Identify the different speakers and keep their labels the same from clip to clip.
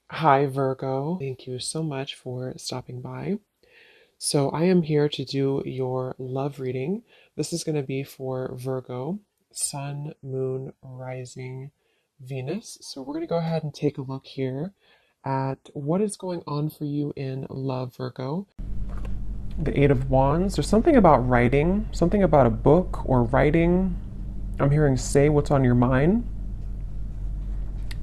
Speaker 1: Hi, Virgo. Thank you so much for stopping by. So, I am here to do your love reading. This is going to be for Virgo, Sun, Moon, Rising, Venus. So, we're going to go ahead and take a look here at what is going on for you in love, Virgo. The Eight of Wands. There's something about writing, something about a book or writing. I'm hearing say what's on your mind.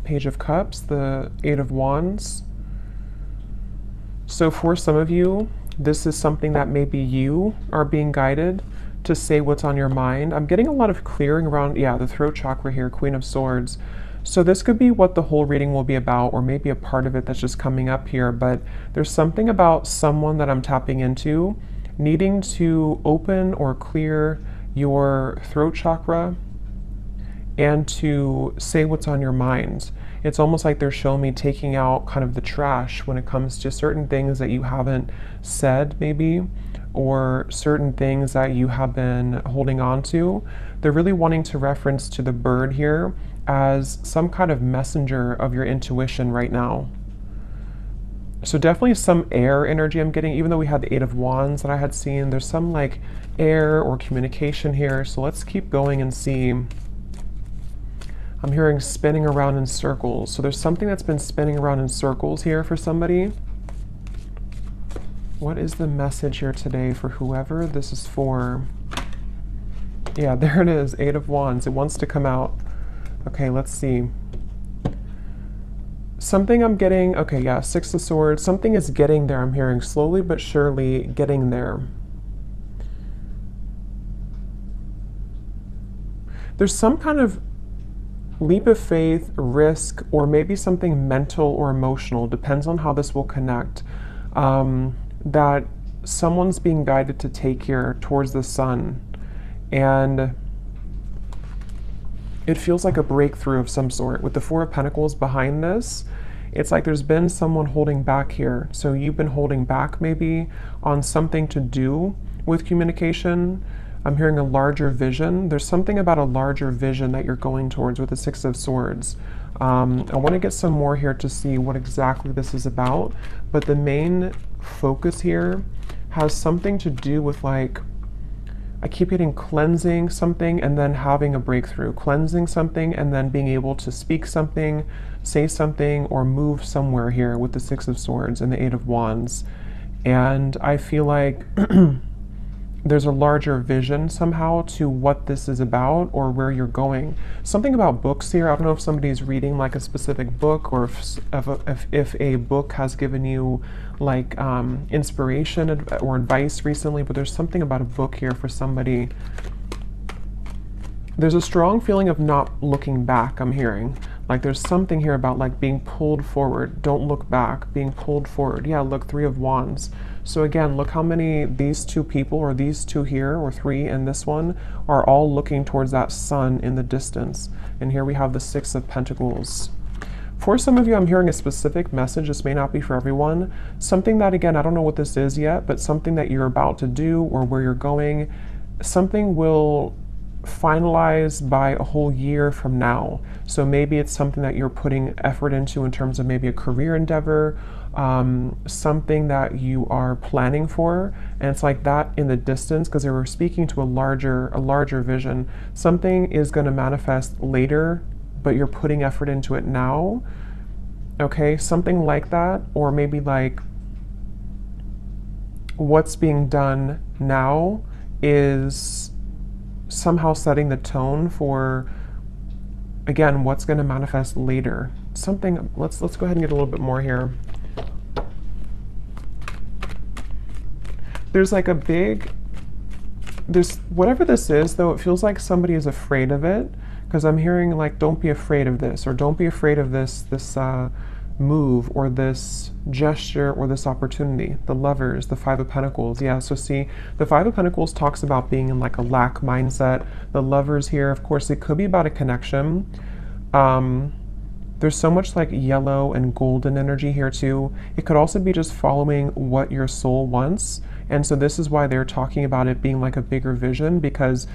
Speaker 1: Page of Cups, the Eight of Wands. So for some of you, this is something that maybe you are being guided to say what's on your mind. I'm getting a lot of clearing around, the throat chakra here, Queen of Swords. So this could be what the whole reading will be about, or maybe a part of it that's just coming up here. But there's something about someone that I'm tapping into needing to open or clear your throat chakra and to say what's on your mind. It's almost like they're showing me taking out kind of the trash when it comes to certain things that you haven't said, maybe, or certain things that you have been holding on to. They're really wanting to reference to the bird here as some kind of messenger of your intuition right now. So definitely some air energy I'm getting, even though we had the Eight of Wands that I had seen, there's some like air or communication here. So let's keep going and see. I'm hearing spinning around in circles. So there's something that's been spinning around in circles here for somebody. What is the message here today for whoever this is for? Yeah, there it is, Eight of Wands. It wants to come out. Okay, let's see. Something I'm getting, okay, yeah, Six of Swords. Something is getting there, I'm hearing, slowly but surely getting there. There's some kind of leap of faith, risk, or maybe something mental or emotional, depends on how this will connect, that someone's being guided to take here towards the sun. And it feels like a breakthrough of some sort. With the Four of Pentacles behind this, it's like there's been someone holding back here. So you've been holding back maybe on something to do with communication. I'm hearing a larger vision. There's something about a larger vision that you're going towards with the Six of Swords. I want to get some more here to see what exactly this is about. But the main focus here has something to do with, like, I keep getting cleansing something and then having a breakthrough. Cleansing something and then being able to speak something, say something, or move somewhere here with the Six of Swords and the Eight of Wands. And I feel like there's a larger vision somehow to what this is about or where you're going. Something about books here. I don't know if somebody's reading like a specific book, or if a book has given you like inspiration or advice recently, but there's something about a book here for somebody. There's a strong feeling of not looking back, I'm hearing. Like there's something here about like being pulled forward. Don't look back, being pulled forward. Yeah, look, Three of Wands. So again, look how many these two people, or these two here, or three and this one, are all looking towards that sun in the distance. And here we have the Six of Pentacles. For some of you, I'm hearing a specific message. This may not be for everyone. Something that, again, I don't know what this is yet, but something that you're about to do or where you're going, something will finalize by a whole year from now. So maybe it's something that you're putting effort into in terms of maybe a career endeavor, something that you are planning for, and it's like that in the distance, because they were speaking to a larger vision. Something is going to manifest later, but you're putting effort into it now. Okay, something like that, or maybe like what's being done now is somehow setting the tone for, again, what's going to manifest later. Something, let's go ahead and get a little bit more here. There's like a big, there's whatever this is though, it feels like somebody is afraid of it, because I'm hearing like, don't be afraid of this, or don't be afraid of this move or this gesture or this opportunity. The Lovers, the Five of Pentacles. Yeah, so see, the Five of Pentacles talks about being in like a lack mindset. The Lovers here, of course, it could be about a connection. There's so much like yellow and golden energy here too. It could also be just following what your soul wants. And so this is why they're talking about it being like a bigger vision, because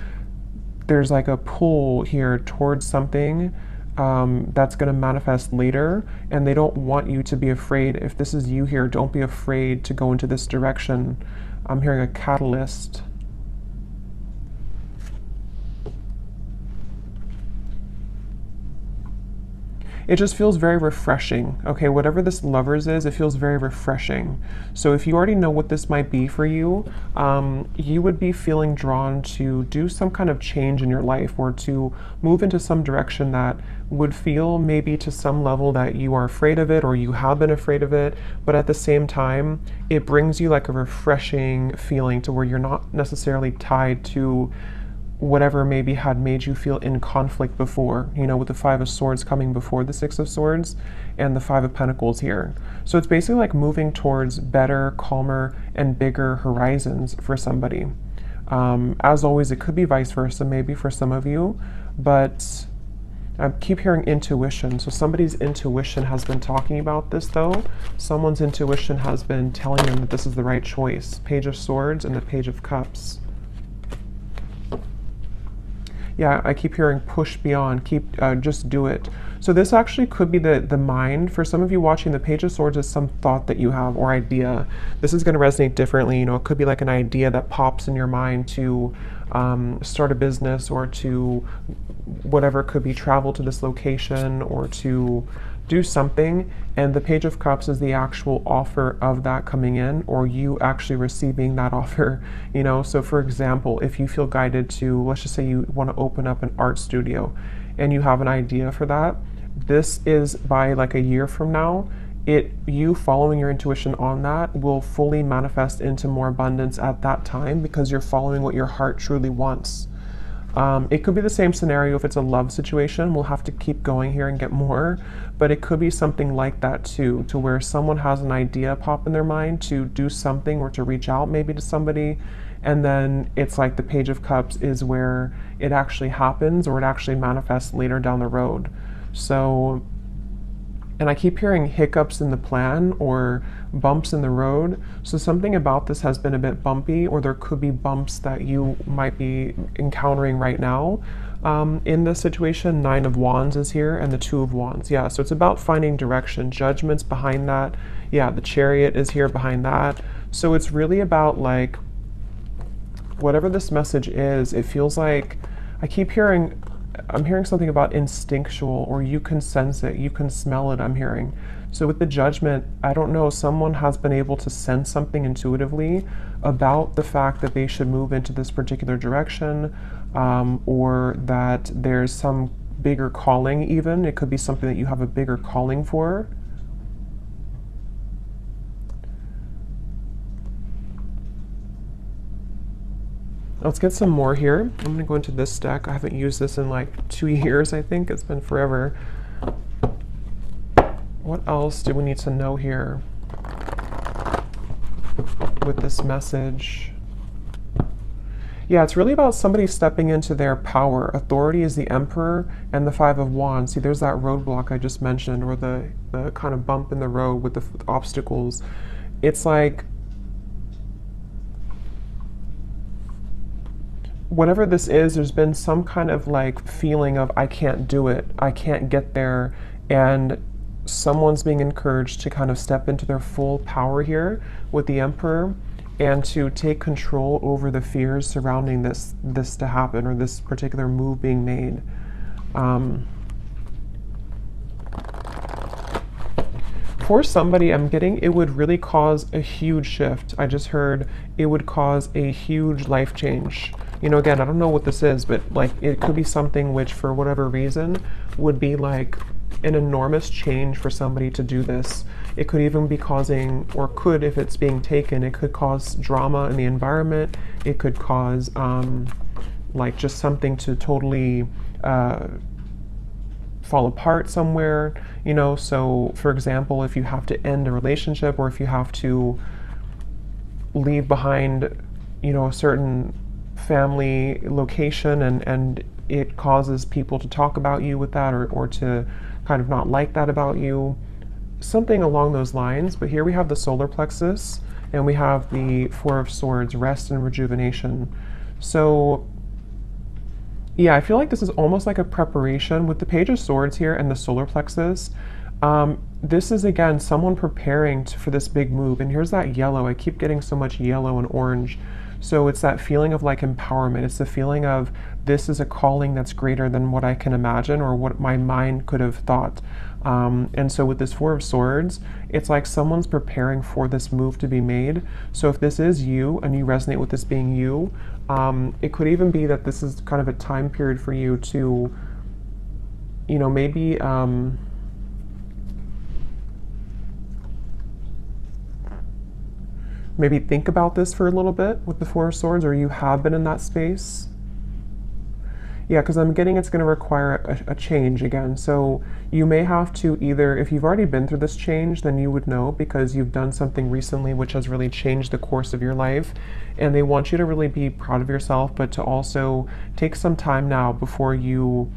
Speaker 1: there's like a pull here towards something that's going to manifest later, and they don't want you to be afraid. If this is you here, don't be afraid to go into this direction. I'm hearing a catalyst. It just feels very refreshing. Okay, whatever this Lovers is, it feels very refreshing. So if you already know what this might be for you, you would be feeling drawn to do some kind of change in your life, or to move into some direction that would feel maybe to some level that you are afraid of it, or you have been afraid of it, but at the same time, it brings you like a refreshing feeling to where you're not necessarily tied to whatever maybe had made you feel in conflict before, you know, with the Five of Swords coming before the Six of Swords and the Five of Pentacles here. So it's basically like moving towards better, calmer, and bigger horizons for somebody. As always, it could be vice versa, maybe for some of you, but I keep hearing intuition. So somebody's intuition has been talking about this though. Someone's intuition has been telling them that this is the right choice. Page of Swords and the Page of Cups. Yeah, I keep hearing push beyond, just do it. So this actually could be the mind. For some of you watching, the Page of Swords is some thought that you have or idea. This is going to resonate differently. You know, it could be like an idea that pops in your mind to start a business, or to whatever, it could be travel to this location, or to do something. And the Page of Cups is the actual offer of that coming in, or you actually receiving that offer, you know. So for example, if you feel guided to, let's just say you want to open up an art studio and you have an idea for that, this is by like a year from now, you following your intuition on that will fully manifest into more abundance at that time, because you're following what your heart truly wants. It could be the same scenario if it's a love situation. We'll have to keep going here and get more, but it could be something like that too, to where someone has an idea pop in their mind to do something, or to reach out maybe to somebody, and then it's like the Page of Cups is where it actually happens, or it actually manifests later down the road. So, and I keep hearing hiccups in the plan, or bumps in the road. So something about this has been a bit bumpy, or there could be bumps that you might be encountering right now. In this situation, Nine of Wands is here, and the Two of Wands. Yeah, so it's about finding direction. Judgment's behind that. Yeah, the Chariot is here behind that. So it's really about like, whatever this message is, it feels like, I'm hearing something about instinctual, or you can sense it, you can smell it, I'm hearing. So with the Judgment, I don't know, someone has been able to sense something intuitively about the fact that they should move into this particular direction, or that there's some bigger calling even. It could be something that you have a bigger calling for. Let's get some more here. I'm going to go into this deck. I haven't used this in like 2 years, I think. It's been forever. What else do we need to know here with this message? Yeah, it's really about somebody stepping into their power. Authority is the Emperor and the Five of Wands. See, there's that roadblock I just mentioned, or the kind of bump in the road with the obstacles. It's like, whatever this is, there's been some kind of like feeling of, I can't do it, I can't get there, and someone's being encouraged to kind of step into their full power here with the Emperor, and to take control over the fears surrounding this to happen, or this particular move being made. For somebody, I'm getting it would really cause a huge shift. I just heard it would cause a huge life change. You know, again, I don't know what this is, but like it could be something which, for whatever reason, would be like an enormous change for somebody to do this. It could even be causing, or could, if it's being taken, it could cause drama in the environment. It could cause like just something to totally fall apart somewhere, you know. So for example, if you have to end a relationship, or if you have to leave behind, you know, a certain family location, and it causes people to talk about you with that, or to kind of not like that about you, something along those lines. But here we have the solar plexus, and we have the Four of Swords, rest and rejuvenation. So Yeah, I feel like this is almost like a preparation with the Page of Swords here and the solar plexus. This is again someone preparing for this big move. And here's that yellow. I keep getting so much yellow and orange. So it's that feeling of like empowerment. It's the feeling of this is a calling that's greater than what I can imagine or what my mind could have thought. And so with this Four of Swords, it's like someone's preparing for this move to be made. So if this is you and you resonate with this being you, it could even be that this is kind of a time period for you to, maybe maybe think about this for a little bit with the Four of Swords, or you have been in that space. Yeah, because I'm getting it's going to require a change again. So you may have to either, if you've already been through this change, then you would know because you've done something recently which has really changed the course of your life. And they want you to really be proud of yourself, but to also take some time now before you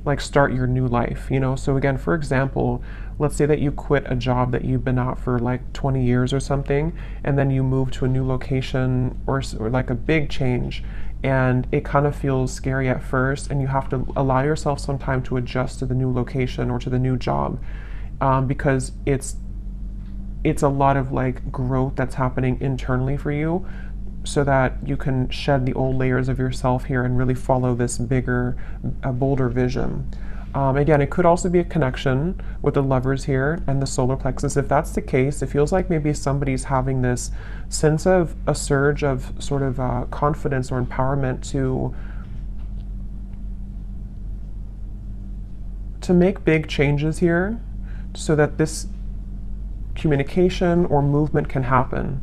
Speaker 1: like start your new life, So again, for example, let's say that you quit a job that you've been at for like 20 years or something, and then you move to a new location or like a big change, and it kind of feels scary at first, and you have to allow yourself some time to adjust to the new location or to the new job, because it's a lot of like growth that's happening internally for you, so that you can shed the old layers of yourself here and really follow this bigger, bolder vision. Again, it could also be a connection with the Lovers here and the solar plexus. If that's the case, it feels like maybe somebody's having this sense of a surge of sort of confidence or empowerment to make big changes here so that this communication or movement can happen.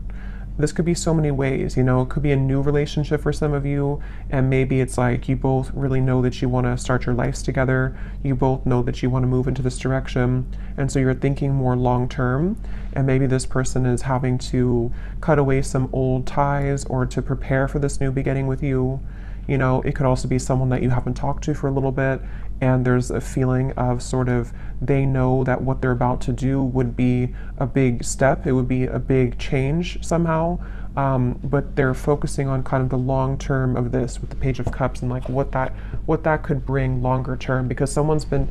Speaker 1: This could be so many ways, it could be a new relationship for some of you, and maybe it's like you both really know that you want to start your lives together, you both know that you want to move into this direction, and so you're thinking more long term, and maybe this person is having to cut away some old ties or to prepare for this new beginning with you. It could also be someone that you haven't talked to for a little bit, and there's a feeling of sort of they know that what they're about to do would be a big step, it would be a big change somehow, but they're focusing on kind of the long term of this with the Page of Cups and like what that could bring longer term, because someone's been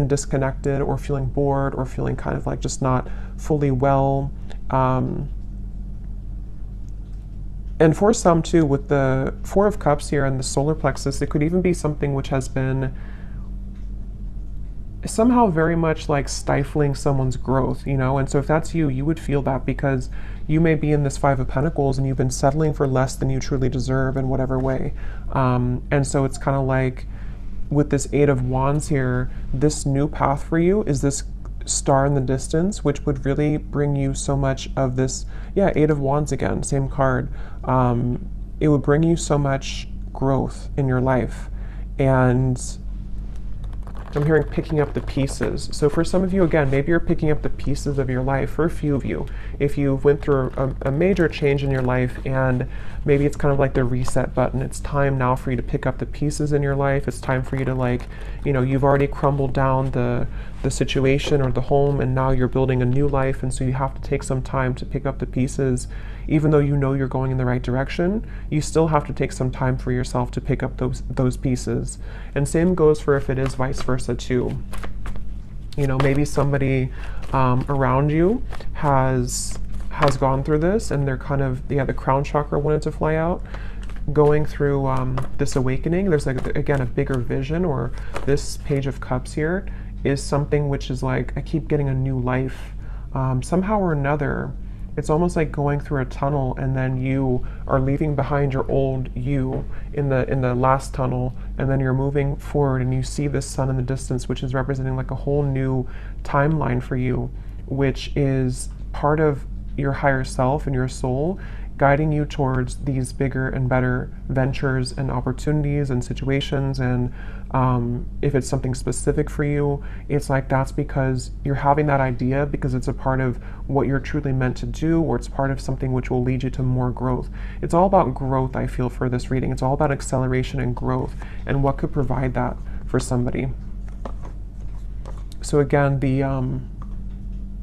Speaker 1: disconnected or feeling bored or feeling kind of like just not fully well. And for some too, with the Four of Cups here and the solar plexus, it could even be something which has been somehow very much like stifling someone's growth, And so if that's you, you would feel that because you may be in this Five of Pentacles and you've been settling for less than you truly deserve in whatever way. And so it's kind of like with this Eight of Wands here, this new path for you is this star in the distance, which would really bring you so much of this. Eight of Wands again, same card. It would bring you so much growth in your life, and I'm hearing picking up the pieces. So for some of you, again, maybe you're picking up the pieces of your life. For a few of you, if you went through a major change in your life and maybe it's kind of like the reset button, it's time now for you to pick up the pieces in your life. It's time for you to you've already crumbled down the situation or the home, and now you're building a new life, and so you have to take some time to pick up the pieces. Even though you know you're going in the right direction, you still have to take some time for yourself to pick up those pieces. And same goes for if it is vice versa too. Maybe somebody around you has gone through this, and they're kind of, the crown chakra wanted to fly out, going through this awakening. There's again a bigger vision, or this Page of Cups here is something which is like, I keep getting a new life somehow or another. It's almost like going through a tunnel, and then you are leaving behind your old you in the last tunnel, and then you're moving forward, and you see this sun in the distance, which is representing like a whole new timeline for you, which is part of your higher self and your soul, guiding you towards these bigger and better ventures and opportunities and situations. And if it's something specific for you, it's like that's because you're having that idea because it's a part of what you're truly meant to do, or it's part of something which will lead you to more growth. It's all about growth, I feel, for this reading. It's all about acceleration and growth, and what could provide that for somebody. So again, the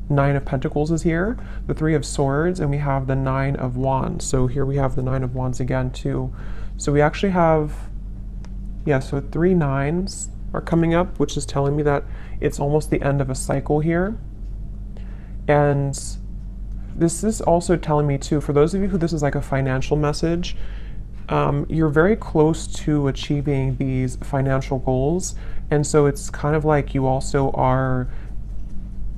Speaker 1: Nine of Pentacles is here, the Three of Swords, and we have the Nine of Wands. So here we have the Nine of Wands again too. So we actually have Yeah, so 3 nines are coming up, which is telling me that it's almost the end of a cycle here. And this is also telling me too, for those of you who this is like a financial message, you're very close to achieving these financial goals. And so it's kind of like you also are,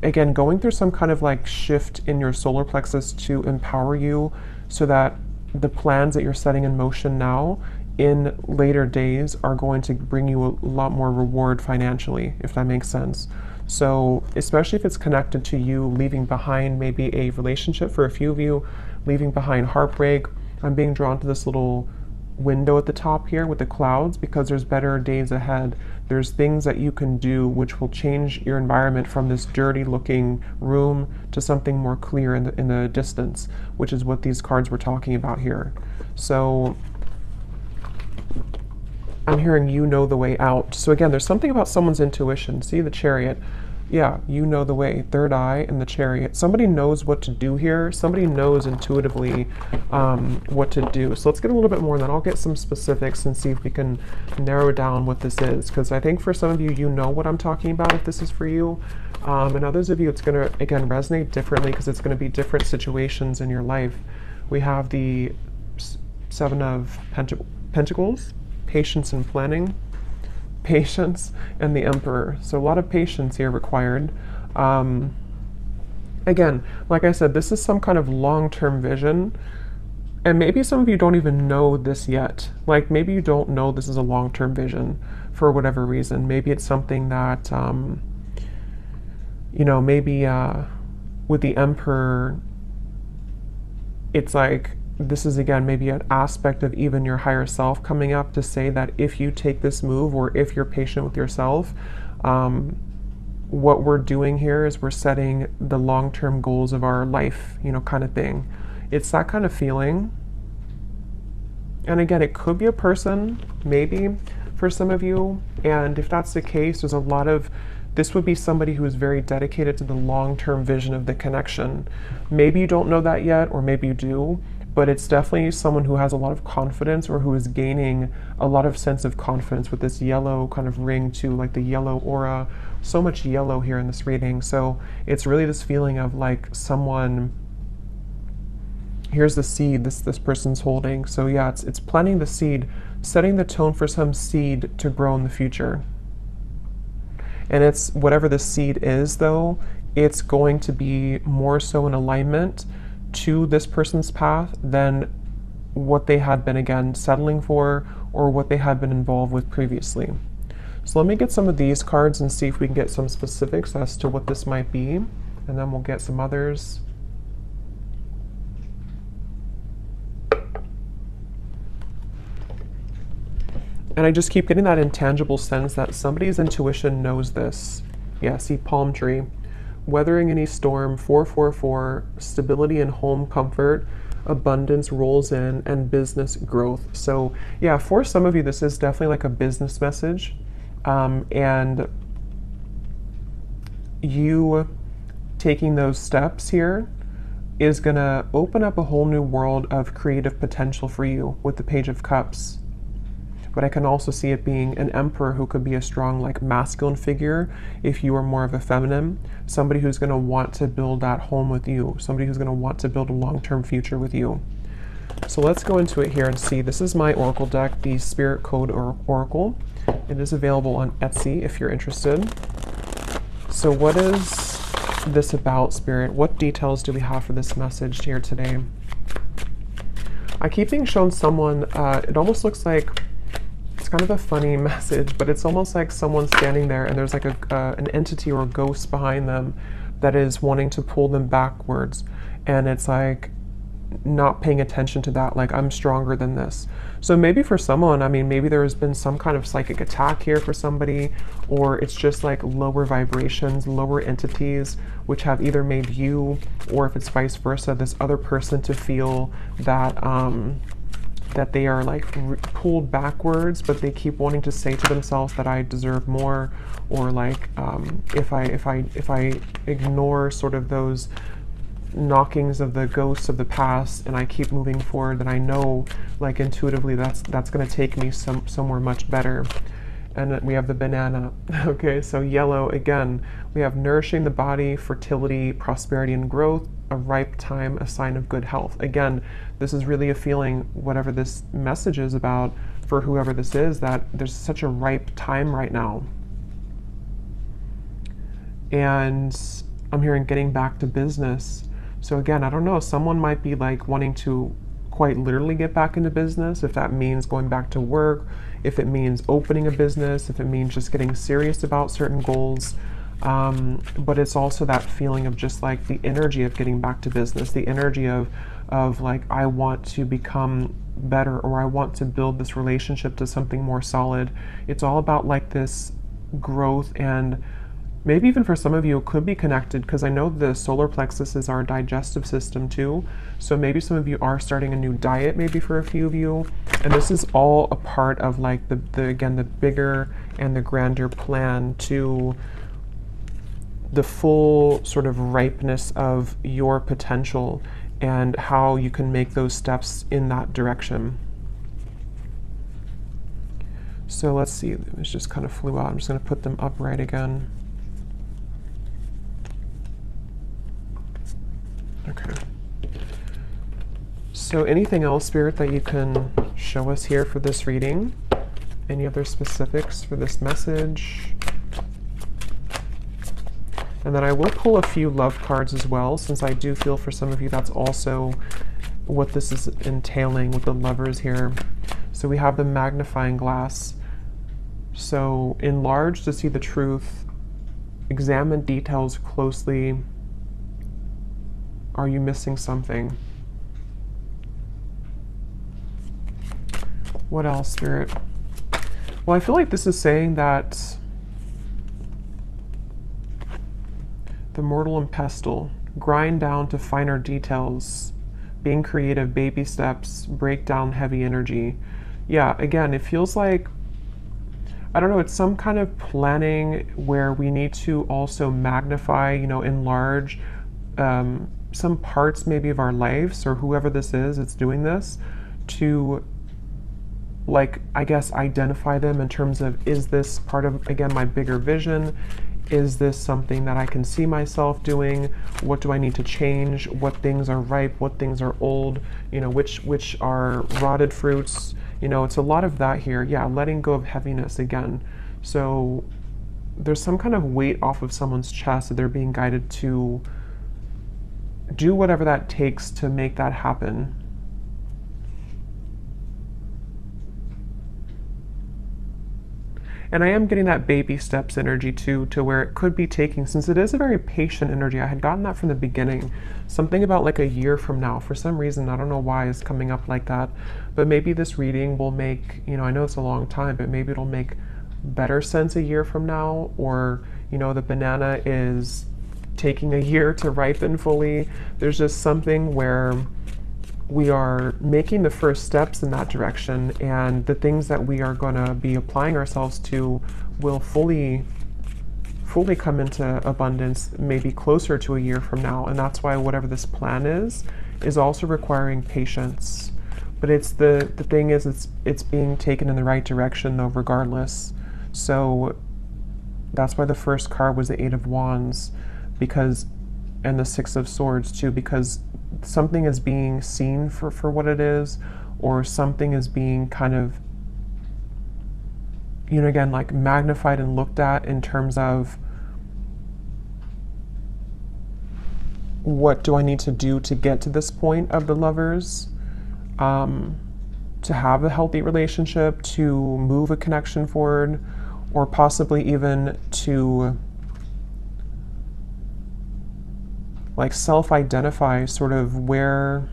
Speaker 1: again, going through some kind of like shift in your solar plexus to empower you so that the plans that you're setting in motion now in later days are going to bring you a lot more reward financially, if that makes sense. So especially if it's connected to you leaving behind maybe a relationship, for a few of you, leaving behind heartbreak. I'm being drawn to this little window at the top here with the clouds because there's better days ahead. There's things that you can do which will change your environment from this dirty looking room to something more clear in the distance, which is what these cards were talking about here. So I'm hearing you know the way out. So again, there's something about someone's intuition. See the Chariot. Yeah, you know the way. Third eye and the Chariot. Somebody knows what to do here. Somebody knows intuitively what to do. So let's get a little bit more, and then I'll get some specifics and see if we can narrow down what this is. Because I think for some of you, you know what I'm talking about if this is for you. And others of you, it's going to, again, resonate differently because it's going to be different situations in your life. We have the Seven of Pentacles, patience and planning, patience, and the Emperor. So a lot of patience here required. Again, like I said, this is some kind of long-term vision, and maybe some of you don't even know this yet. Like maybe you don't know this is a long-term vision for whatever reason. Maybe it's something that, you know, maybe with the Emperor, it's like, this is again maybe an aspect of even your higher self coming up to say that if you take this move, or if you're patient with yourself, what we're doing here is we're setting the long-term goals of our life, you know, kind of thing. It's that kind of feeling. And again, it could be a person, maybe, for some of you. And if that's the case, there's a lot of, this would be somebody who is very dedicated to the long-term vision of the connection. Maybe you don't know that yet, or maybe you do. But it's definitely someone who has a lot of confidence, or who is gaining a lot of sense of confidence with this yellow kind of ring too, like the yellow aura. So much yellow here in this reading. So it's really this feeling of like someone, here's the seed this person's holding. So yeah, it's planting the seed, setting the tone for some seed to grow in the future. And it's whatever the seed is though, it's going to be more so in alignment to this person's path than what they had been, again, settling for, or what they had been involved with previously. So let me get some of these cards and see if we can get some specifics as to what this might be, and then we'll get some others. And I just keep getting that intangible sense that somebody's intuition knows this. Yeah, see palm tree. Weathering any storm, 444, stability and home comfort, abundance rolls in, and business growth. So yeah, for some of you, this is definitely like a business message. And you taking those steps here is gonna open up a whole new world of creative potential for you with the Page of Cups. But I can also see it being an Emperor who could be a strong, like, masculine figure if you are more of a feminine. Somebody who's going to want to build that home with you. Somebody who's going to want to build a long-term future with you. So let's go into it here and see. This is my Oracle deck, the Spirit Code Oracle. It is available on Etsy if you're interested. So what is this about, Spirit? What details do we have for this message here today? I keep being shown someone, it almost looks like, it's kind of a funny message, but it's almost like someone standing there and there's like an entity or a ghost behind them that is wanting to pull them backwards. And it's like not paying attention to that, like I'm stronger than this. So maybe for someone, I mean, maybe there has been some kind of psychic attack here for somebody, or it's just like lower vibrations, lower entities, which have either made you, or if it's vice versa, this other person to feel that that they are like pulled backwards, but they keep wanting to say to themselves that I deserve more, or like if I ignore sort of those knockings of the ghosts of the past, and I keep moving forward, then I know, like, intuitively that's going to take me somewhere much better. And we have the banana. Okay, so yellow, again, we have nourishing the body, fertility, prosperity, and growth, a ripe time, a sign of good health. Again, this is really a feeling, whatever this message is about, for whoever this is, that there's such a ripe time right now. And I'm hearing getting back to business. So again, I don't know, someone might be like wanting to quite literally get back into business, if that means going back to work, if it means opening a business, if it means just getting serious about certain goals. But it's also that feeling of just like the energy of getting back to business, the energy of like, I want to become better, or I want to build this relationship to something more solid. It's all about like this growth, and maybe even for some of you it could be connected, because I know the solar plexus is our digestive system too. So maybe some of you are starting a new diet, maybe for a few of you. And this is all a part of like again, the bigger and the grander plan to the full sort of ripeness of your potential and how you can make those steps in that direction. So let's see, it just kind of flew out. I'm just going to put them upright again. Okay. So anything else, Spirit, that you can show us here for this reading? Any other specifics for this message? And then I will pull a few love cards as well, since I do feel for some of you that's also what this is entailing with the lovers here. So we have the magnifying glass. So enlarge to see the truth, examine details closely. Are you missing something? What else, Spirit? Well, I feel like this is saying that the mortal and pestle, grind down to finer details, being creative, baby steps, break down heavy energy. Yeah, again, it feels like, I don't know, it's some kind of planning where we need to also magnify, enlarge some parts maybe of our lives, or whoever this is that's doing this, to, like, I guess, identify them in terms of, is this part of, again, my bigger vision? Is this something that I can see myself doing? What do I need to change? What things are ripe? What things are old? Which are rotted fruits? It's a lot of that here. Yeah, letting go of heaviness again. So there's some kind of weight off of someone's chest that they're being guided to do whatever that takes to make that happen. And I am getting that baby steps energy too, to where it could be taking, since it is a very patient energy. I had gotten that from the beginning. Something about like a year from now. For some reason, I don't know why it's coming up like that. But maybe this reading will make, I know it's a long time, but maybe it'll make better sense a year from now. Or, the banana is taking a year to ripen fully. There's just something where we are making the first steps in that direction, and the things that we are going to be applying ourselves to will fully come into abundance maybe closer to a year from now. And that's why whatever this plan is also requiring patience. But it's the thing is, it's being taken in the right direction though, regardless. So that's why the first card was the Eight of Wands, and the Six of Swords too, because something is being seen for what it is, or something is being kind of, again, like magnified and looked at in terms of, what do I need to do to get to this point of the lovers, to have a healthy relationship, to move a connection forward, or possibly even to like self-identify sort of where,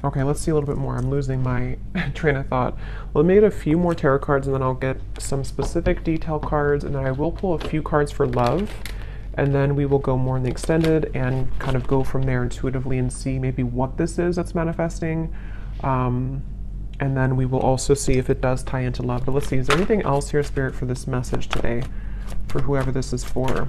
Speaker 1: okay, let's see a little bit more. I'm losing my train of thought. Let me get a few more tarot cards, and then I'll get some specific detail cards, and then I will pull a few cards for love, and then we will go more in the extended and kind of go from there intuitively and see maybe what this is that's manifesting. And then we will also see if it does tie into love. But let's see, is there anything else here, Spirit, for this message today? for whoever this is for.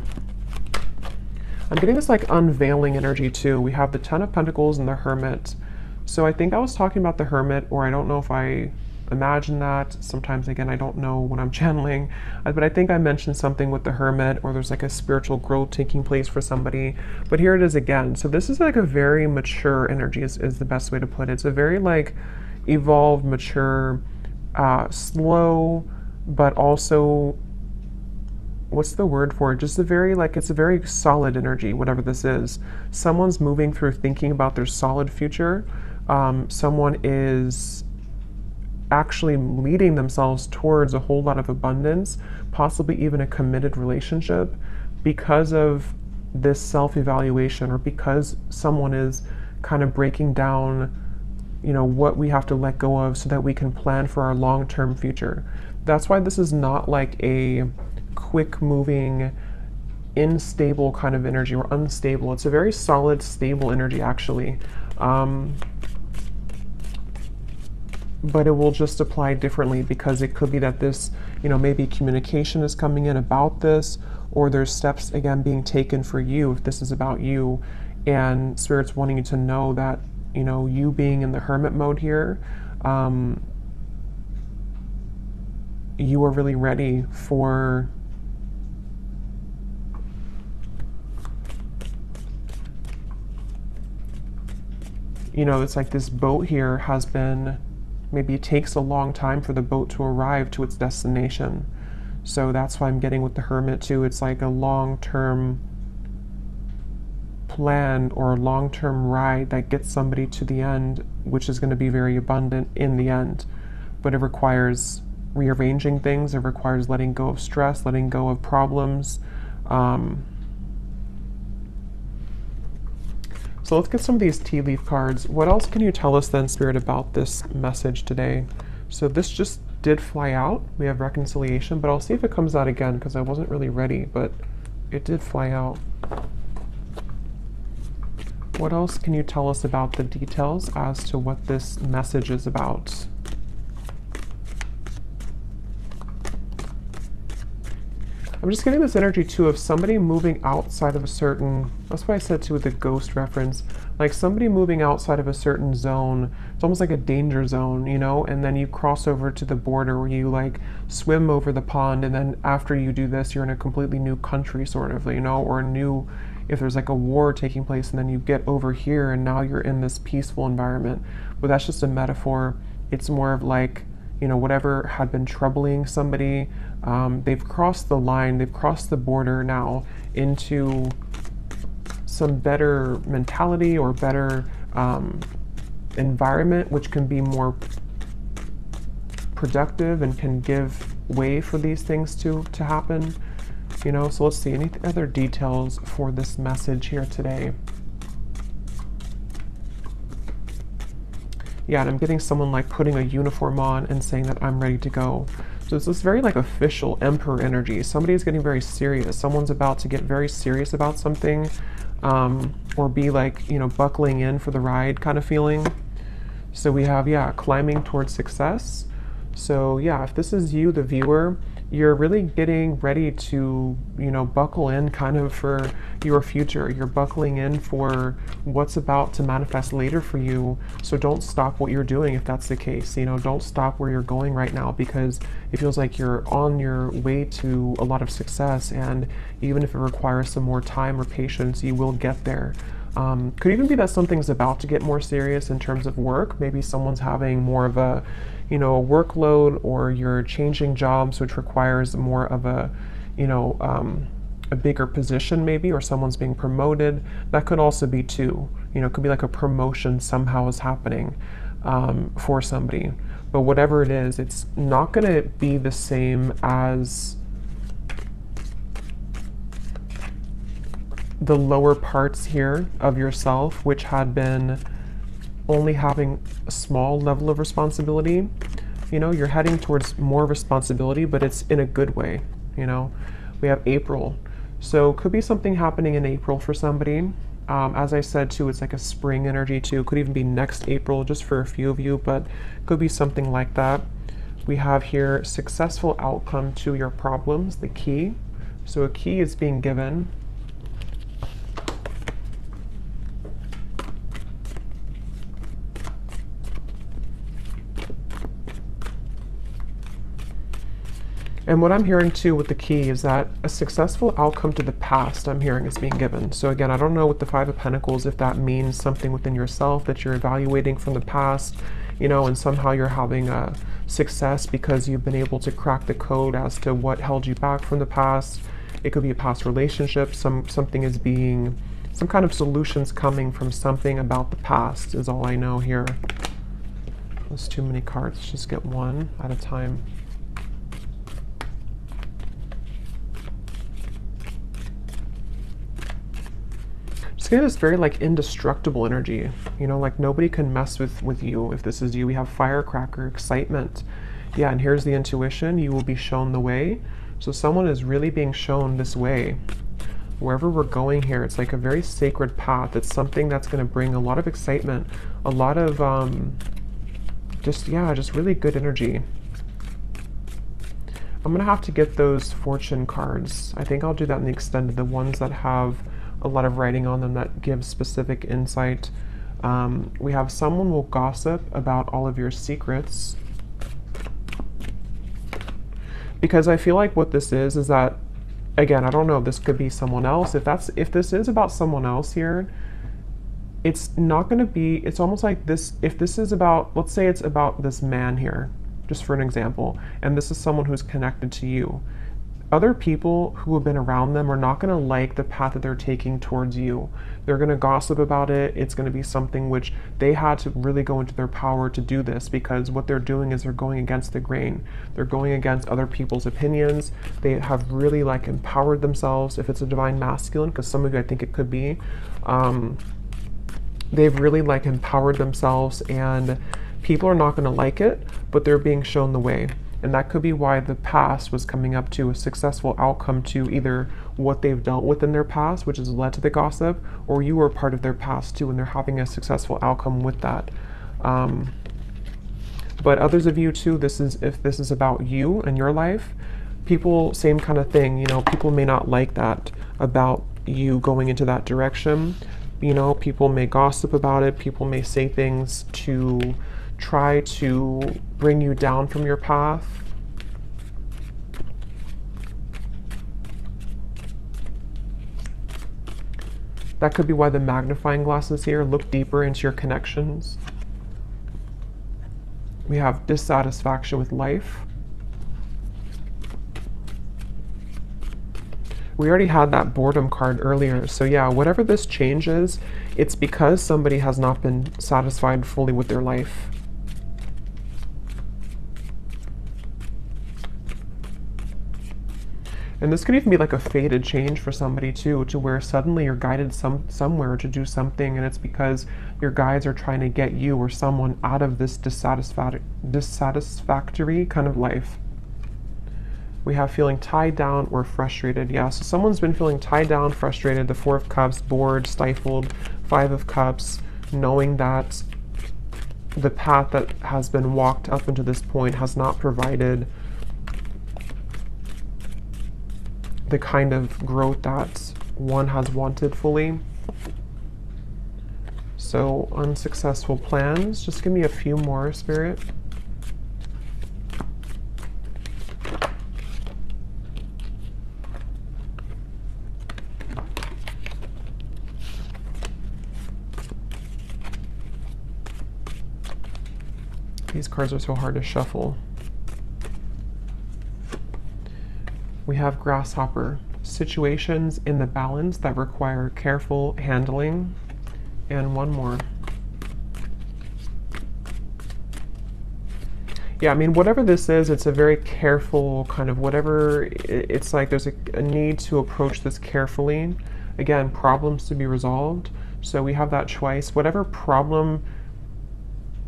Speaker 1: I'm getting this like unveiling energy too. We have the Ten of Pentacles and the Hermit. So I think I was talking about the Hermit, or I don't know if I imagine that. Sometimes, again, I don't know when I'm channeling, but I think I mentioned something with the Hermit, or there's like a spiritual growth taking place for somebody. But here it is again. So this is like a very mature energy is the best way to put it. It's a very like evolved, mature, slow, but also, what's the word for it? Just a very like, it's a very solid energy, whatever this is. Someone's moving through thinking about their solid future. Someone is actually leading themselves towards a whole lot of abundance, possibly even a committed relationship, because of this self-evaluation, or because someone is kind of breaking down, you know, what we have to let go of so that we can plan for our long-term future. That's why this is not like a quick moving, unstable kind of energy, or unstable. It's a very solid, stable energy actually. But it will just apply differently, because it could be that this, you know, maybe communication is coming in about this, or there's steps again being taken for you if this is about you, and Spirit's wanting you to know that, you know, you being in the Hermit mode here, you are really ready for you know, it's like this boat here has been, maybe it takes a long time for the boat to arrive to its destination. So that's why I'm getting with the Hermit too. It's like a long-term plan or a long-term ride that gets somebody to the end, which is going to be very abundant in the end. But it requires rearranging things. It requires letting go of stress, letting go of problems. So let's get some of these tea leaf cards. What else can you tell us then, Spirit, about this message today? So this just did fly out. We have reconciliation, but I'll see if it comes out again, because I wasn't really ready, but it did fly out. What else can you tell us about the details as to what this message is about? I'm just getting this energy too of somebody moving outside of a certain, that's why I said too with the ghost reference, like somebody moving outside of a certain zone. It's almost like a danger zone, you know, and then you cross over to the border where you like swim over the pond, and then after you do this, you're in a completely new country sort of, you know, or a new, if there's like a war taking place, and then you get over here and now you're in this peaceful environment. But that's just a metaphor. It's more of like, you know, whatever had been troubling somebody, they've crossed the line, they've crossed the border now into some better mentality or better environment, which can be more productive and can give way for these things to happen. You know, so let's see, any other details for this message here today? Yeah, and I'm getting someone like putting a uniform on and saying that I'm ready to go. So it's this very like official emperor energy. Somebody's getting very serious. Someone's about to get very serious about something, or be like, you know, buckling in for the ride kind of feeling. So we have, yeah, climbing towards success. So yeah, if this is you, the viewer, you're really getting ready to, you know, buckle in kind of for your future. You're buckling in for what's about to manifest later for you. So don't stop what you're doing if that's the case. You know, don't stop where you're going right now, because it feels like you're on your way to a lot of success. And even if it requires some more time or patience, you will get there. Could even be that something's about to get more serious in terms of work. Maybe someone's having more of a, you know, a workload, or you're changing jobs, which requires more of a, you know, a bigger position maybe, or someone's being promoted. That could also be too, you know, it could be like a promotion somehow is happening for somebody. But whatever it is, it's not going to be the same as the lower parts here of yourself, which had been only having a small level of responsibility. You know, you're heading towards more responsibility, but it's in a good way. You know, we have April. So could be something happening in April for somebody. As I said too, it's like a spring energy too. Could even be next April just for a few of you, but could be something like that. We have here successful outcome to your problems, the key. So a key is being given. And what I'm hearing too with the key is that a successful outcome to the past, I'm hearing, is being given. So again, I don't know with the Five of Pentacles if that means something within yourself that you're evaluating from the past, you know, and somehow you're having a success because you've been able to crack the code as to what held you back from the past. It could be a past relationship, something is being, some kind of solutions coming from something about the past is all I know here. There's too many cards, just get one at a time. Just get this very like indestructible energy, you know, like nobody can mess with you. If this is you, we have firecracker, excitement. Yeah, and here's the intuition, you will be shown the way. So someone is really being shown this way. Wherever we're going here, it's like a very sacred path. It's something that's going to bring a lot of excitement, a lot of just really good energy. I'm going to have to get those fortune cards. I think I'll do that in the extended, the ones that have a lot of writing on them that gives specific insight. We have someone will gossip about all of your secrets. Because I feel like what this is that, again, I don't know if this could be someone else. If this is about someone else here, it's not going to be, it's almost like this, if this is about, let's say it's about this man here, just for an example, and this is someone who's connected to you. Other people who have been around them are not going to like the path that they're taking towards you. They're going to gossip about it. It's going to be something which they had to really go into their power to do this, because what they're doing is they're going against the grain. They're going against other people's opinions. They have really like empowered themselves. If it's a divine masculine, because some of you, I think it could be, they've really like empowered themselves, and people are not going to like it, but they're being shown the way. And that could be why the past was coming up to a successful outcome to either what they've dealt with in their past, which has led to the gossip, or you were part of their past too, and they're having a successful outcome with that. But others of you too, if this is about you and your life, people, same kind of thing, you know, people may not like that about you going into that direction. You know, people may gossip about it. People may say things to try to bring you down from your path. That could be why the magnifying glass is here. Look deeper into your connections. We have dissatisfaction with life. We already had that boredom card earlier. So yeah, whatever this change is, it's because somebody has not been satisfied fully with their life. And this could even be like a fated change for somebody too, to where suddenly you're guided somewhere to do something, and it's because your guides are trying to get you or someone out of this dissatisfactory kind of life. We have feeling tied down or frustrated. Yeah, so someone's been feeling tied down, frustrated, the Four of Cups, bored, stifled, Five of Cups, knowing that the path that has been walked up until this point has not provided the kind of growth that one has wanted fully. So unsuccessful plans. Just give me a few more, Spirit. These cards are so hard to shuffle. We have Grasshopper, situations in the balance that require careful handling, and one more. Yeah, I mean, whatever this is, it's a very careful kind of whatever, it's like there's a need to approach this carefully. Again, problems to be resolved. So we have that choice. Whatever problem,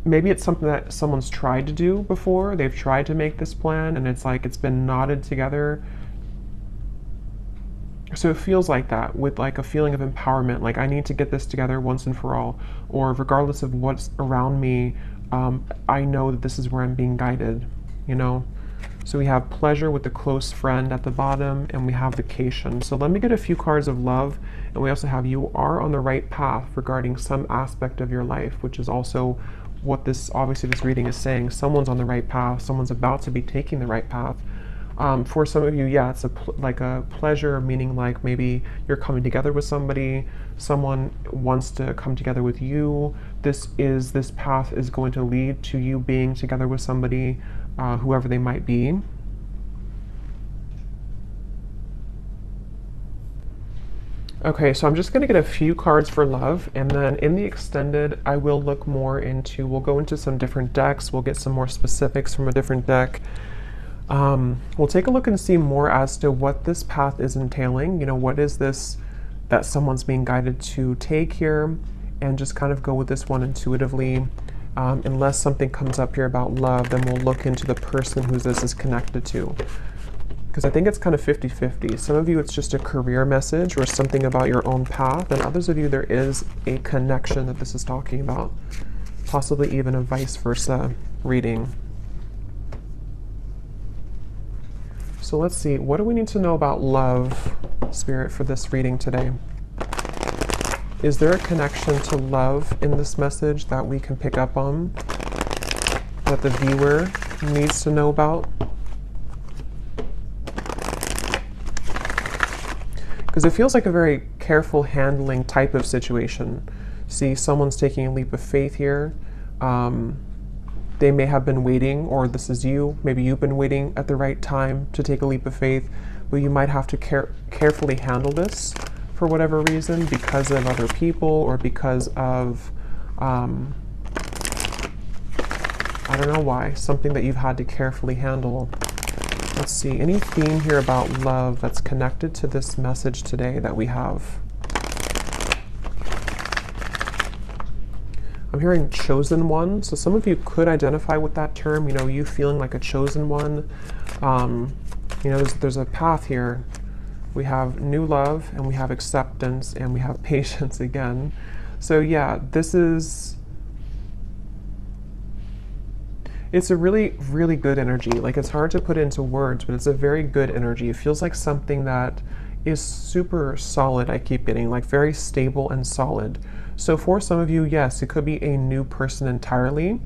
Speaker 1: maybe it's something that someone's tried to do before. They've tried to make this plan, and it's like it's been knotted together. So it feels like that, with like a feeling of empowerment, like I need to get this together once and for all, or regardless of what's around me, I know that this is where I'm being guided, you know? So we have pleasure with the close friend at the bottom, and we have vacation. So let me get a few cards of love, and we also have you are on the right path regarding some aspect of your life, which is also what this, obviously this reading is saying. Someone's on the right path, someone's about to be taking the right path. For some of you, yeah, it's like a pleasure, meaning like maybe you're coming together with somebody, someone wants to come together with you. This path is going to lead to you being together with somebody, whoever they might be. Okay, so I'm just going to get a few cards for love, and then in the extended, I will look more into, we'll go into some different decks, we'll get some more specifics from a different deck. We'll take a look and see more as to what this path is entailing. You know, what is this that someone's being guided to take here, and just kind of go with this one intuitively. Unless something comes up here about love, then we'll look into the person who this is connected to. Because I think it's kind of 50-50. Some of you, it's just a career message or something about your own path, and others of you, there is a connection that this is talking about. Possibly even a vice versa reading. So let's see, what do we need to know about love, Spirit, for this reading today? Is there a connection to love in this message that we can pick up on, that the viewer needs to know about? Because it feels like a very careful handling type of situation. See, someone's taking a leap of faith here. They may have been waiting, or this is you, maybe you've been waiting at the right time to take a leap of faith, but you might have to carefully handle this for whatever reason, because of other people, or because of, I don't know why, something that you've had to carefully handle. Let's see, any theme here about love that's connected to this message today that we have? I'm hearing chosen one, so some of you could identify with that term, you know, you feeling like a chosen one. You know, there's a path here. We have new love, and we have acceptance, and we have patience again. So yeah, it's a really, really good energy. Like, it's hard to put into words, but it's a very good energy. It feels like something that is super solid, I keep getting, like very stable and solid. So for some of you, yes, it could be a new person entirely.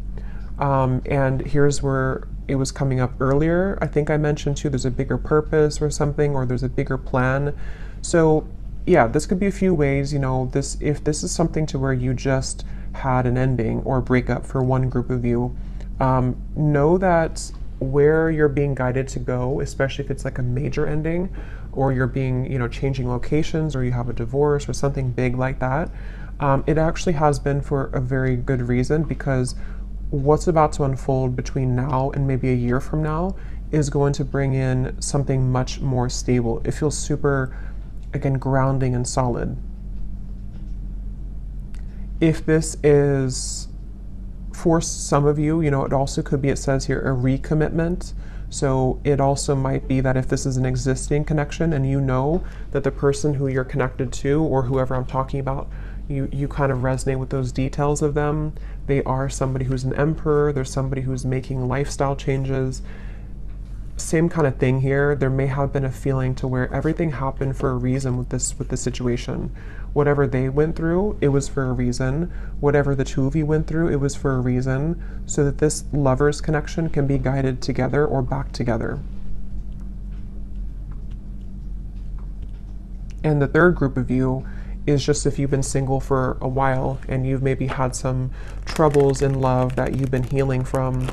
Speaker 1: And here's where it was coming up earlier. I think I mentioned too, there's a bigger purpose or something, or there's a bigger plan. So yeah, this could be a few ways, you know, if this is something to where you just had an ending or a breakup for one group of you, know that where you're being guided to go, especially if it's like a major ending, or you're being, you know, changing locations, or you have a divorce or something big like that, it actually has been for a very good reason, because what's about to unfold between now and maybe a year from now is going to bring in something much more stable. It feels super, again, grounding and solid. If this is, for some of you, you know, it also could be, it says here, a recommitment. So it also might be that if this is an existing connection and you know that the person who you're connected to, or whoever I'm talking about, you kind of resonate with those details of them. They are somebody who's an emperor, there's somebody who's making lifestyle changes. Same kind of thing here. There may have been a feeling to where everything happened for a reason with this situation. Whatever they went through, it was for a reason. Whatever the two of you went through, it was for a reason, so that this lover's connection can be guided together or back together. And the third group of you is just if you've been single for a while and you've maybe had some troubles in love that you've been healing from.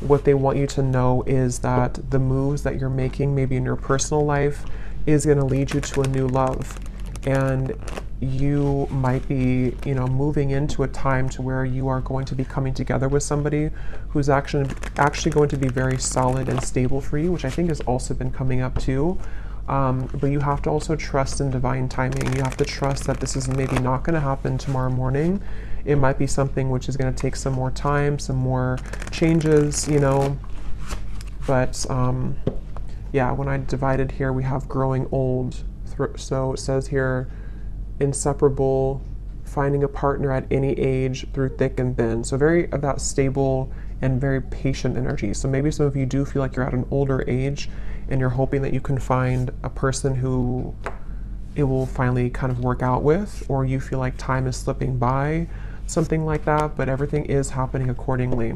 Speaker 1: What they want you to know is that the moves that you're making, maybe in your personal life, is going to lead you to a new love. And you might be, you know, moving into a time to where you are going to be coming together with somebody who's actually going to be very solid and stable for you, which I think has also been coming up too. But you have to also trust in divine timing. You have to trust that this is maybe not going to happen tomorrow morning. It might be something which is going to take some more time, some more changes, you know. But yeah, when I divided here, we have growing old. So it says here, inseparable, finding a partner at any age through thick and thin. So very about stable and very patient energy. So maybe some of you do feel like you're at an older age and you're hoping that you can find a person who it will finally kind of work out with, or you feel like time is slipping by, something like that, but everything is happening accordingly.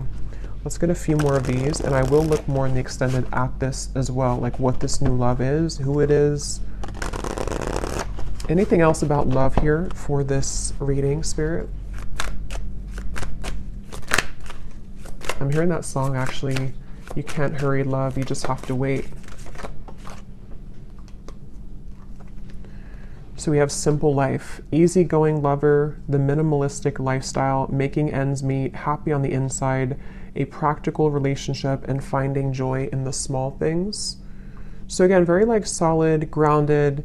Speaker 1: Let's get a few more of these, and I will look more in the extended at this as well, like what this new love is, who it is. Anything else about love here for this reading, Spirit? I'm hearing that song, actually. You can't hurry love, you just have to wait. So we have simple life, easygoing lover, the minimalistic lifestyle, making ends meet, happy on the inside, a practical relationship, and finding joy in the small things. So again, very like solid, grounded.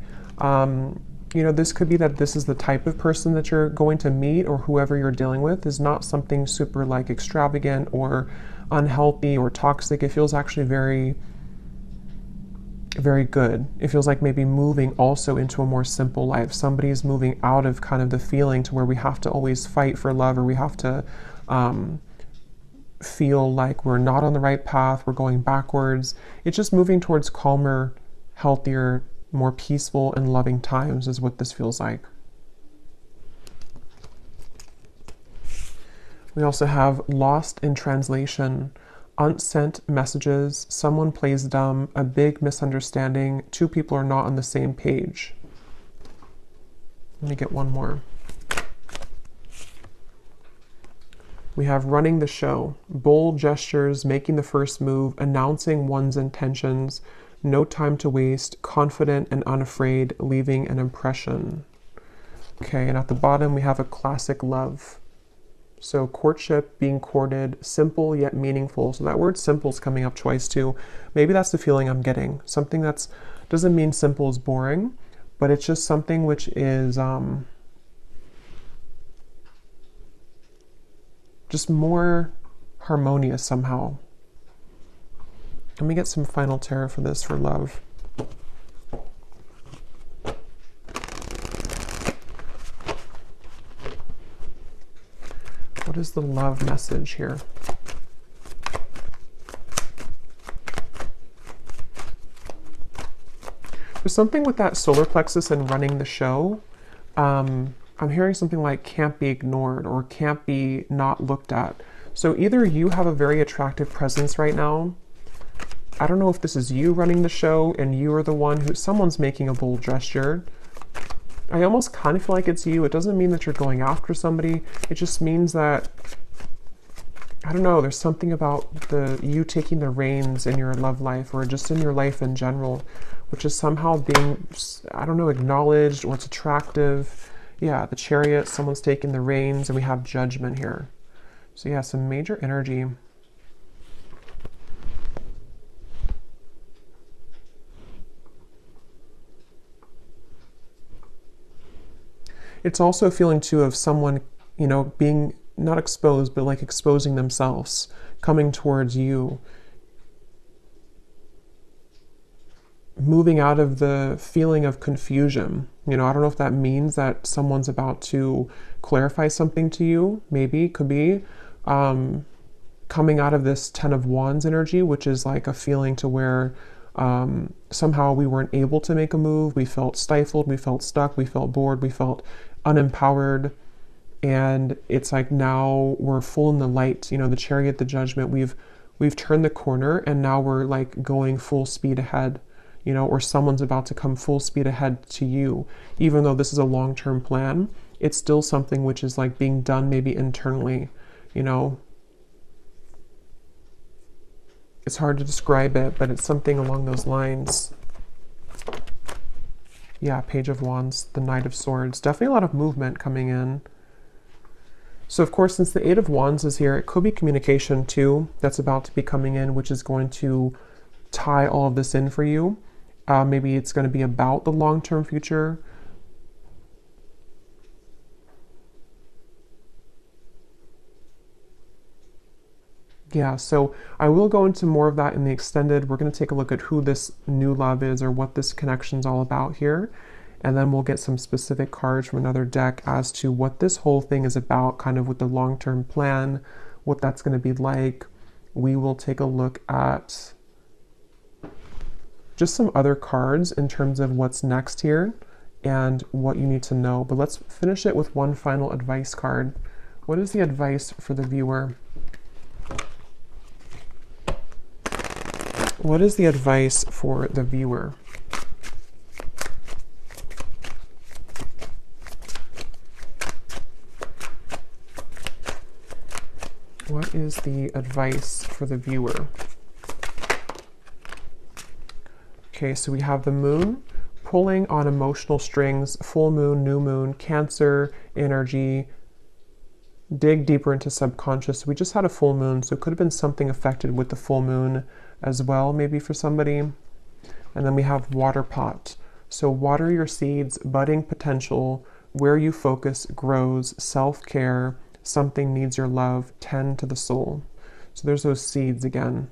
Speaker 1: You know, this could be that this is the type of person that you're going to meet, or whoever you're dealing with is not something super like extravagant or unhealthy or toxic. It feels actually very, very good. It feels like maybe moving also into a more simple life. Somebody's moving out of kind of the feeling to where we have to always fight for love, or we have to feel like we're not on the right path, we're going backwards. It's just moving towards calmer, healthier, more peaceful and loving times is what this feels like. We also have lost in translation, unsent messages, someone plays dumb, a big misunderstanding, two people are not on the same page. Let me get one more. We have running the show, bold gestures, making the first move, announcing one's intentions, no time to waste, confident and unafraid, leaving an impression. Okay, and at the bottom we have a classic love. So courtship, being courted, simple yet meaningful. So that word simple is coming up twice too. Maybe that's the feeling I'm getting. Something that's, doesn't mean simple is boring, but it's just something which is just more harmonious somehow. Let me get some final tarot for this, for love. What is the love message here? There's something with that solar plexus and running the show. I'm hearing something like can't be ignored or can't be not looked at. So either you have a very attractive presence right now. I don't know if this is you running the show and you are the one who, someone's making a bold gesture. I almost kind of feel like it's you. It doesn't mean that you're going after somebody. It just means that, I don't know, there's something about you taking the reins in your love life or just in your life in general, which is somehow being, I don't know, acknowledged, or it's attractive. Yeah, the Chariot, someone's taking the reins, and we have Judgment here. So yeah, some major energy. It's also a feeling too of someone, you know, being not exposed, but like exposing themselves, coming towards you, moving out of the feeling of confusion. You know, I don't know if that means that someone's about to clarify something to you. Maybe, could be coming out of this Ten of Wands energy, which is like a feeling to where somehow we weren't able to make a move. We felt stifled, we felt stuck, we felt bored, we felt unempowered. And it's like now we're full in the light, you know, the Chariot, the Judgment, we've turned the corner, and now we're like going full speed ahead, you know, or someone's about to come full speed ahead to you. Even though this is a long-term plan, it's still something which is like being done maybe internally, you know. It's hard to describe it, but it's something along those lines. Yeah, Page of Wands, the Knight of Swords. Definitely a lot of movement coming in. So of course, since the Eight of Wands is here, it could be communication too that's about to be coming in, which is going to tie all of this in for you. Maybe it's going to be about the long-term future. Yeah, so I will go into more of that in the extended. We're going to take a look at who this new love is, or what this connection's all about here. And then we'll get some specific cards from another deck as to what this whole thing is about, kind of with the long-term plan, what that's going to be like. we will take a look at just some other cards in terms of what's next here and what you need to know. But let's finish it with one final advice card. What is the advice for the viewer? What is the advice for the viewer? What is the advice for the viewer? Okay, so we have the moon pulling on emotional strings, full moon, new moon, Cancer energy, dig deeper into subconscious. We just had a full moon, so it could have been something affected with the full moon as well, maybe for somebody. And then we have water pot. So water your seeds, budding potential, where you focus grows, self-care, something needs your love, tend to the soul. So there's those seeds again.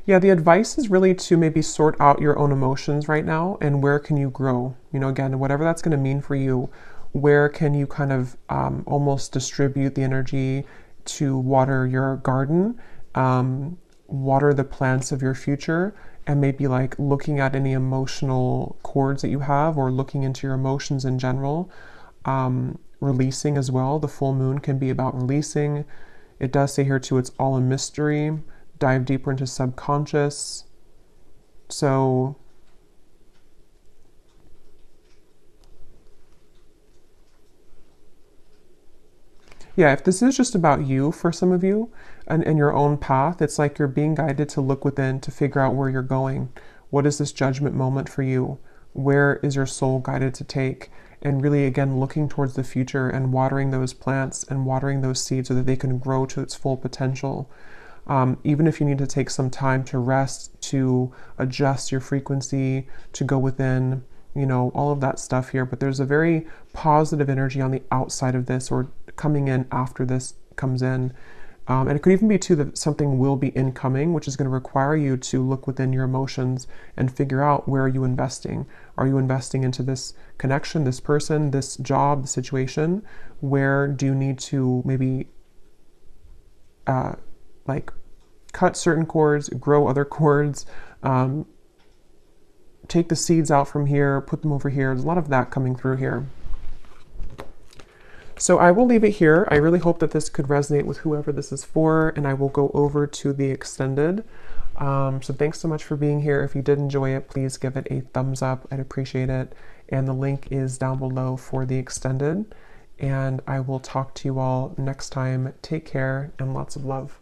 Speaker 1: Yeah, the advice is really to maybe sort out your own emotions right now and where can you grow? You know, again, whatever that's going to mean for you, where can you kind of almost distribute the energy to water your garden, water the plants of your future, and maybe like looking at any emotional cords that you have or looking into your emotions in general. Releasing as well. The full moon can be about releasing. It does say here too, it's all a mystery. Dive deeper into subconscious. So yeah, if this is just about you for some of you and your own path, it's like you're being guided to look within to figure out where you're going. What is this judgment moment for you? Where is your soul guided to take? And really, again, looking towards the future and watering those plants and watering those seeds so that they can grow to its full potential. Even if you need to take some time to rest, to adjust your frequency, to go within, you know, all of that stuff here. But there's a very positive energy on the outside of this or coming in after this comes in. And it could even be too that something will be incoming, which is going to require you to look within your emotions and figure out where are you investing. Are you investing into this connection, this person, this job, the situation? Where do you need to maybe like cut certain cords, grow other cords, take the seeds out from here, put them over here. There's a lot of that coming through here. So I will leave it here. I really hope that this could resonate with whoever this is for, and I will go over to the extended. So thanks so much for being here. If you did enjoy it, please give it a thumbs up. I'd appreciate it. And the link is down below for the extended. And I will talk to you all next time. Take care and lots of love.